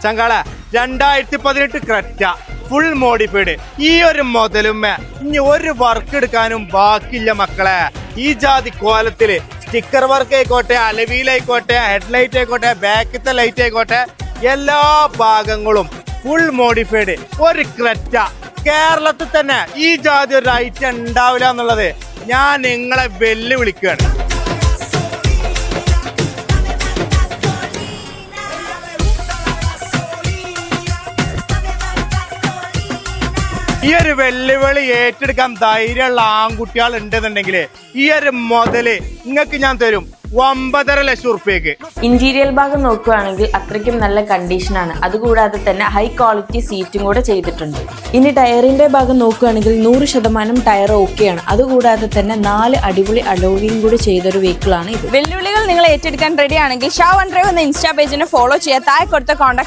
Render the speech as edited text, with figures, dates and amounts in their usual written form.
ചങ്കാള 2018 Creta full modified. ഈ ഒരു മുതലുമ്മ ഇനി ഒരു വർക്ക് എടുക്കാനും ബാക്കിയില്ല മക്കളെ. ഈ ജാതി കോലത്തില് സ്റ്റിക്കർ വർക്ക് ആയിക്കോട്ടെ, അലവിയിലായിക്കോട്ടെ, ഹെഡ്ലൈറ്റ് ആയിക്കോട്ടെ, ബാക്കത്തെ ലൈറ്റ് ആയിക്കോട്ടെ, എല്ലാ ഭാഗങ്ങളും ഫുൾ മോഡിഫൈഡ്. ഒരു ക്രെറ്റ കേരളത്തിൽ തന്നെ ഈ ജാതി ഒരു ഐറ്റം ഉണ്ടാവില്ല എന്നുള്ളത് ഞാൻ നിങ്ങളെ വെല്ലുവിളിക്കുകയാണ്. ഈ ഒരു വെല്ലുവിളി ഏറ്റെടുക്കാൻ ധൈര്യമുള്ള ആൺകുട്ടികൾ ഉണ്ടെന്നുണ്ടെങ്കിൽ ഈ ഒരു മുതല് നിങ്ങൾക്ക് ഞാൻ തരും 9.5 ലക്ഷം റുപ്യക്ക്. ഇന്റീരിയർ ഭാഗം നോക്കുകയാണെങ്കിൽ അത്രയ്ക്കും നല്ല കണ്ടീഷനാണ്. അതുകൂടാതെ തന്നെ ഹൈ ക്വാളിറ്റി സീറ്റും കൂടെ ചെയ്തിട്ടുണ്ട്. ഇനി ടയറിന്റെ ഭാഗം നോക്കുകയാണെങ്കിൽ 100% ടയർ ഓക്കെയാണ്. അതുകൂടാതെ തന്നെ 4 അടിപൊളി അലോയിയും കൂടി ചെയ്തൊരു വെഹിക്കിളാണ് ഇത്. വെല്ലുവിളികൾ നിങ്ങൾ ഏറ്റെടുക്കാൻ റെഡി ആണെങ്കിൽ ഷാ വൺ ഡ്രൈവ് എന്ന ഇൻസ്റ്റാ പേജിനെ ഫോളോ ചെയ്യുക. താഴെ കൊടുത്ത കോൺടാക്ട്